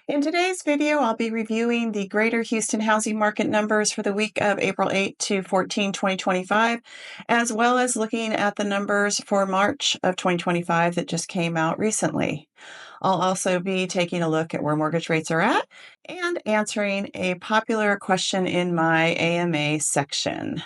In today's video, I'll be reviewing the Greater Houston housing market numbers for the week of April 8 to 14, 2025, as well as looking at the numbers for March of 2025 that just came out recently. I'll also be taking a look at where mortgage rates are at and answering a popular question in my AMA section.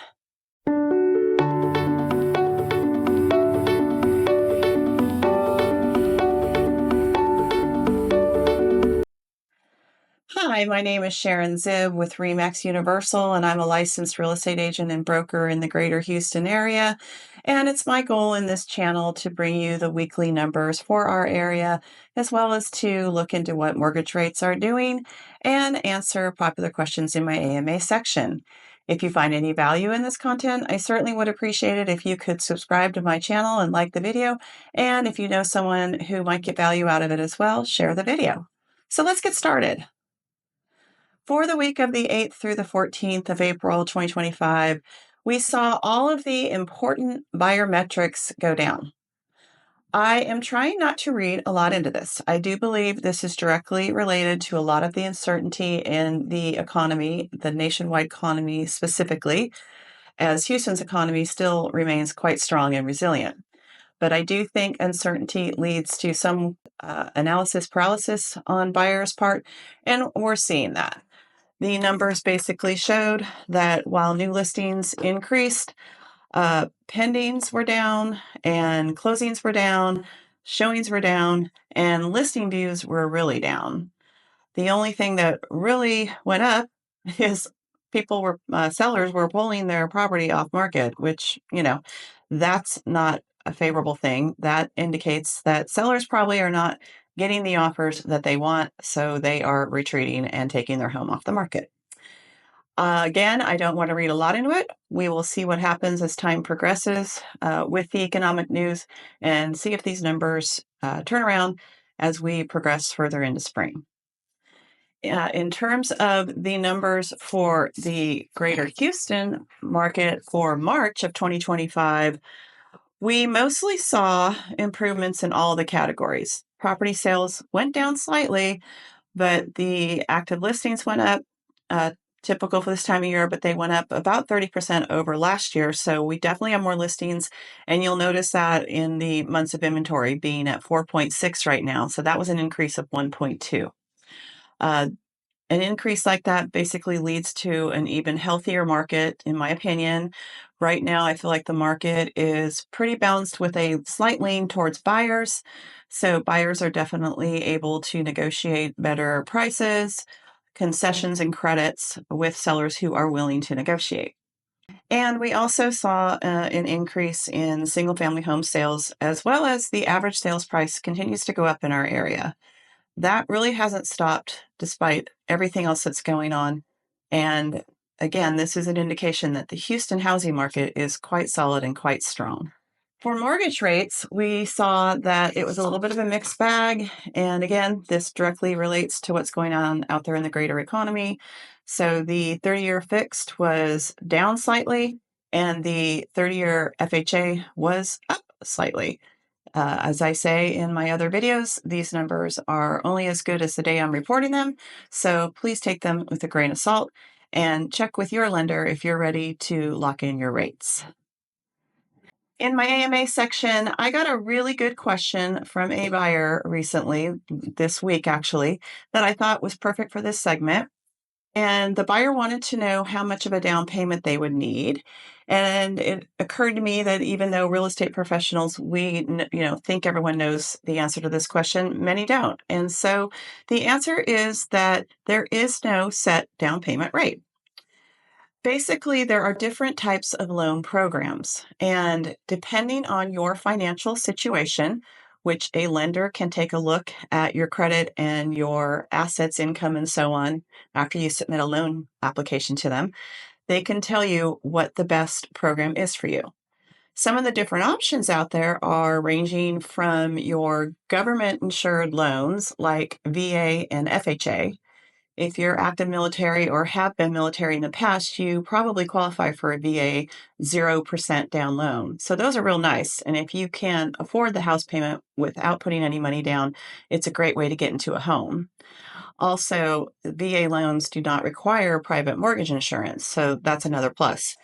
Hi, my name is Sharon Tzib with RE/MAX Universal, and I'm a licensed real estate agent and broker in the Greater Houston area. And it's my goal in this channel to bring you the weekly numbers for our area, as well as to look into what mortgage rates are doing and answer popular questions in my AMA section. If you find any value in this content, I certainly would appreciate it if you could subscribe to my channel and like the video. And if you know someone who might get value out of it as well, share the video. So let's get started. For the week of the 8th through the 14th of April 2025, we saw all of the important buyer metrics go down. I am trying not to read a lot into this. I do believe this is directly related to a lot of the uncertainty in the economy, the nationwide economy specifically, as Houston's economy still remains quite strong and resilient. But I do think uncertainty leads to some analysis paralysis on buyers' part, and we're seeing that. The numbers basically showed that while new listings increased, pendings were down and closings were down, showings were down, and listing views were really down. The only thing that really went up is sellers were pulling their property off market, which, that's not a favorable thing. That indicates that sellers probably are not getting the offers that they want, so they are retreating and taking their home off the market. Again, I don't want to read a lot into it. We will see what happens as time progresses with the economic news and see if these numbers turn around as we progress further into spring. In terms of the numbers for the Greater Houston market for March of 2025, we mostly saw improvements in all the categories. Property sales went down slightly, but the active listings went up, typical for this time of year, but they went up about 30% over last year. So we definitely have more listings. And you'll notice that in the months of inventory being at 4.6 right now. So that was an increase of 1.2. An increase like that basically leads to an even healthier market, in my opinion. Right now, I feel like the market is pretty balanced with a slight lean towards buyers. So buyers are definitely able to negotiate better prices, concessions, and credits with sellers who are willing to negotiate. And we also saw an increase in single-family home sales, as well as the average sales price continues to go up in our area. That really hasn't stopped despite everything else that's going on. And again, this is an indication that the Houston housing market is quite solid and quite strong. For mortgage rates, we saw that it was a little bit of a mixed bag. And again, this directly relates to what's going on out there in the greater economy. So the 30-year fixed was down slightly, and the 30-year FHA was up slightly. As I say in my other videos, these numbers are only as good as the day I'm reporting them, so please take them with a grain of salt and check with your lender if you're ready to lock in your rates. In my AMA section, I got a really good question from a buyer recently, this week actually, that I thought was perfect for this segment. And the buyer wanted to know how much of a down payment they would need. And it occurred to me that even though real estate professionals, we think everyone knows the answer to this question, many don't. And so the answer is that there is no set down payment rate. Basically, there are different types of loan programs, and depending on your financial situation, which a lender can take a look at your credit and your assets, income, and so on after you submit a loan application to them, they can tell you what the best program is for you. Some of the different options out there are ranging from your government-insured loans like VA and FHA. If you're active military or have been military in the past, you probably qualify for a VA 0% down loan. So those are real nice. And if you can afford the house payment without putting any money down, it's a great way to get into a home. Also, VA loans do not require private mortgage insurance, so that's another plus.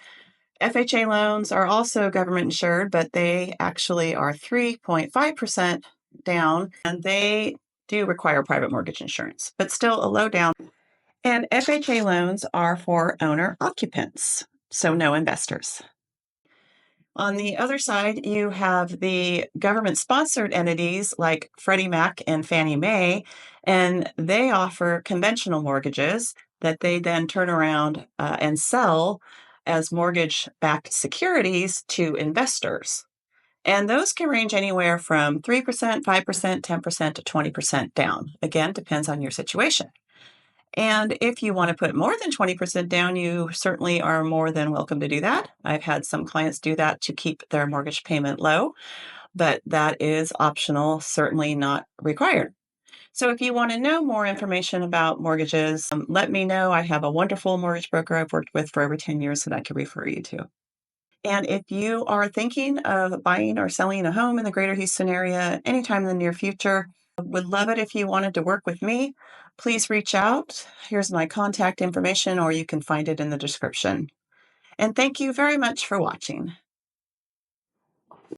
FHA loans are also government insured, but they actually are 3.5% down, and they do require private mortgage insurance, but still a low down. And FHA loans are for owner occupants, so no investors. On the other side, you have the government sponsored entities like Freddie Mac and Fannie Mae, and they offer conventional mortgages that they then turn around and sell as mortgage backed securities to investors. And those can range anywhere from 3%, 5%, 10% to 20% down. Again, depends on your situation. And if you want to put more than 20% down, you certainly are more than welcome to do that. I've had some clients do that to keep their mortgage payment low, but that is optional, certainly not required. So if you want to know more information about mortgages, let me know. I have a wonderful mortgage broker I've worked with for over 10 years that I can refer you to. And if you are thinking of buying or selling a home in the greater Houston area anytime in the near future, would love it if you wanted to work with me. Please reach out. Here's my contact information, or you can find it in the description. And thank you very much for watching.